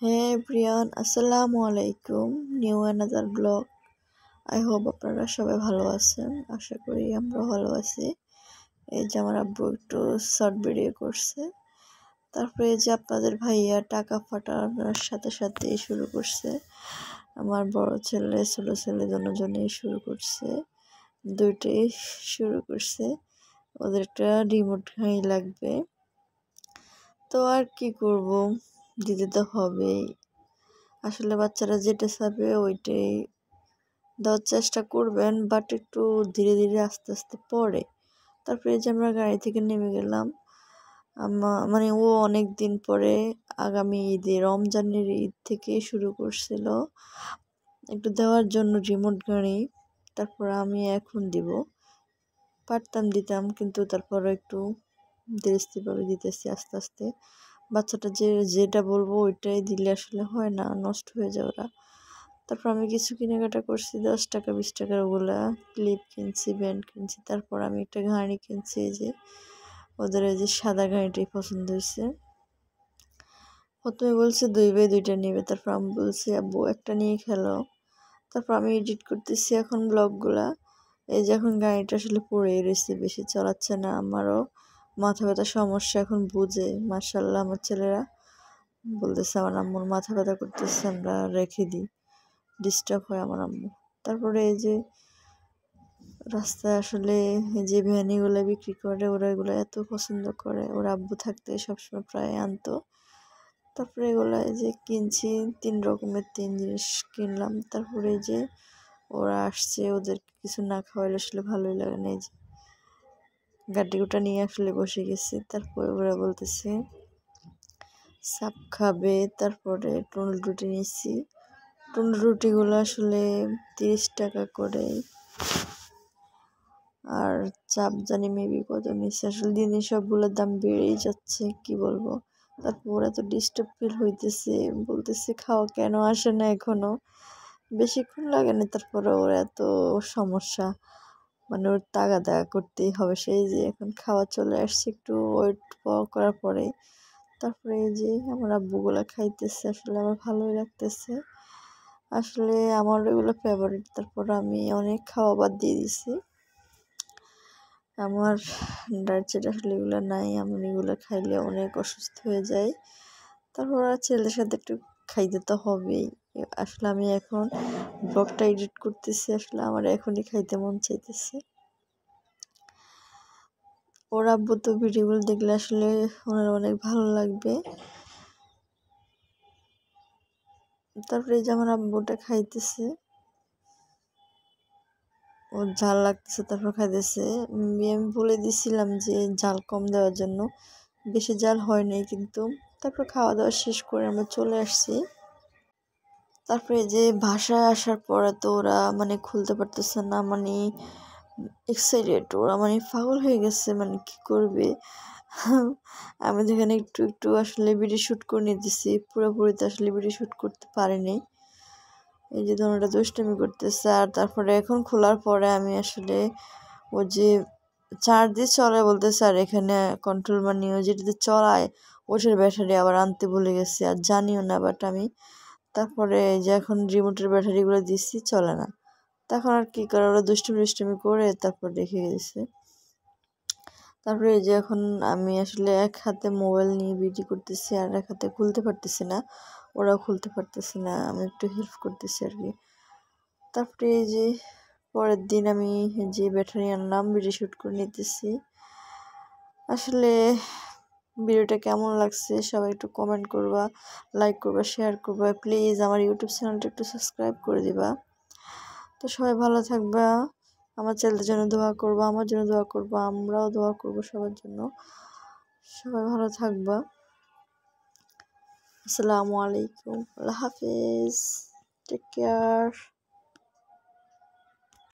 Hey everyone, আসসালামু আলাইকুম। New another blog. I hope আপনারা সবাই ভালো আছেন। আশা করি আমরা ভালো আছি। এই যে আমার আব্বু একটু শর্ট ভিডিও করছে। তারপরে এই যে আপনাদের ভাইয়া টাকা ফাটানোর সাথে সাথে শুরু করছে। আমার বড় ছেলে ছোট ছেলে দুজনেই শুরু করছে। দুইটাই শুরু করছে। ওদের একটা রিমোট ঘাড়ি লাগবে। তো আর কি করব, দিতে তো হবেই। আসলে বাচ্চারা যেটা চাবে ওইটাই দেওয়ার চেষ্টা করবেন, বাট একটু ধীরে ধীরে আস্তে আস্তে পড়ে। তারপরে যে আমরা গাড়ি থেকে নেমে গেলাম। মানে ও অনেক দিন পরে আগামী ঈদে রমজানের ঈদ থেকে শুরু করছিল একটু দেওয়ার জন্য রিমোট গাড়ি। তারপর আমি এখন দিব, পারতাম দিতাম, কিন্তু তারপরে একটু ধীরে দিতেছি আস্তে আস্তে। বাচ্চাটা যেটা বলবো ওইটাই দিলে আসলে হয় না, নষ্ট হয়ে যায় ওরা। তারপর আমি কিছু কেনাকাটা করছি, 10 টাকা 20 টাকার ওগুলা ক্লিপ কিনছি, ব্যান্ড কিনছি। তারপর আমি একটা ঘাড়ি কিনছি, এই যে ওদের এই যে সাদা ঘাড়িটাই পছন্দ হয়েছে। প্রথমে বলছে 2x2টা নেবে, তারপর আমি বলছি আব্বু একটা নিয়ে খেলো। তারপর আমি এডিট করতেছি এখন ব্লগগুলা। এই যে এখন গাড়িটা আসলে পড়েই রয়েছে, বেশি চালাচ্ছে না। আমারও মাথা ব্যথার সমস্যা এখন বুঝে, মাশাআল্লাহ। আমার ছেলেরা বলতেছে আমার আম্মুর মাথা ব্যথা করতেছে, আমরা রেখে দিই, ডিস্টার্ব হয় আমার আম্মু। তারপরে এই যে রাস্তায় আসলে যে ভ্যানিগুলো বিক্রি করে ওরা এগুলো এত পছন্দ করে, ওর আব্বু থাকতে সবসময় প্রায় আনতো। তারপরে এগুলো এই যে কিনছি, 3 রকমের 3 জিনিস কিনলাম। তারপরে এই যে ওরা আসছে, ওদের কিছু না খাওয়াইলে আসলে ভালোই লাগে না। এই যে গাড্ডিগুটা নিয়ে আসলে বসে গেছি। তারপরে ওরা বলতেছে সাপ খাবে। তারপরে টুনুল রুটি নিচ্ছি। টুনুল রুটিগুলো আসলে 30 টাকা করে, আর চাপ জানি মেবি কত নিচ্ছে। আসলে দিনে সবগুলোর দাম বেড়েই যাচ্ছে, কি বলবো। তারপর ওরা তো ডিস্টার্ব ফিল হইতেছে, বলতেছে খাওয়া কেন আসে না এখনো, বেশিক্ষণ লাগে না। তারপরে ওর এত সমস্যা, মানে ওর তাগা করতেই হবে। সেই যে এখন খাওয়া চলে আসছে, একটু ওয়েট করার পরে। তারপরে এই যে আমার আব্বুগুলা খাইতেছে, আসলে আমার ভালোই লাগতেছে। আসলে আমার এগুলো ফেভারিট। তারপর আমি অনেক খাওয়া বাদ দিয়ে দিছি। আমার ডায়েট সেট আসলে এগুলো নাই, আমি এগুলো খাইলে অনেক অসুস্থ হয়ে যাই। তারপর আর ছেলের সাথে একটু খাইতে তো হবেই। আসলে আমি এখন ব্লগটা এডিট করতেছি, আসলে আমার এখনই খাইতে মন চাইতেছে। ওর আব্বু তো ভিডিওগুলো দেখলে আসলে ওনার অনেক ভালো লাগবে। তারপরে এই যে আমার আব্বুটা খাইতেছে, ওর ঝাল লাগতেছে, তারপর খাইতেছে। আমি বলে দিছিলাম যে ঝাল কম দেওয়ার জন্য, বেশি ঝাল হয় নাই কিন্তু। তারপর খাওয়া দাওয়া শেষ করে আমরা চলে আসছি। তারপরে যে বাসায় আসার পরে তো ওরা মানে খুলতে পারতেছে না, মানে এক্সাইটেড, ওরা মানে পাগল হয়ে গেছে, মানে কি করবে। আমি যেখানে একটু একটু আসলে ভিডিও শ্যুট করে নিতেছি, পুরোপুরি তো আসলে ভিডিও শ্যুট করতে পারিনি। এই যে ধরুনটা দুষ্টামি করতেছে। আর তারপরে এখন খোলার পরে আমি আসলে ও যে চার্জ দিয়ে চলে বলতেছে, আর এখানে কন্ট্রোল মানে ও যেটাতে চলায় ওটার ব্যাটারি আবার আনতে ভুলে গেছি, আর জানিও না। বাট আমি তারপরে যে এখন রিমোটের ব্যাটারিগুলো দিচ্ছি, চলে না। তখন আর কি করে, ওরা দুষ্টুমি করে তারপর রেখে গেছে। তারপরে এই যে এখন আমি আসলে এক হাতে মোবাইল নিয়ে ভিডিও করতেছি, আর এক হাতে খুলতে পারতেছি না, ওরাও খুলতে পারতেছে না, আমি একটু হেল্প করতেছি আর কি। তারপরে এই যে পরের দিন আমি যে ব্যাটারি আনলাম, ভিডিও শ্যুট করে নিতেছি। আসলে ভিডিওটা কেমন লাগছে সবাই একটু কমেন্ট করবা, লাইক করবা, শেয়ার করবা। প্লিজ আমার ইউটিউব চ্যানেলটা একটু সাবস্ক্রাইব করে দিবা। তো সবাই ভালো থাকবা, আমার চ্যানেলের জন্য দোয়া করবা, আমার জন্য দোয়া করবা, আমরাও দোয়া করবো সবার জন্য। সবাই ভালো থাকবা। আসসালামু আলাইকুম, আল্লাহ হাফেজ, টেক কেয়ার।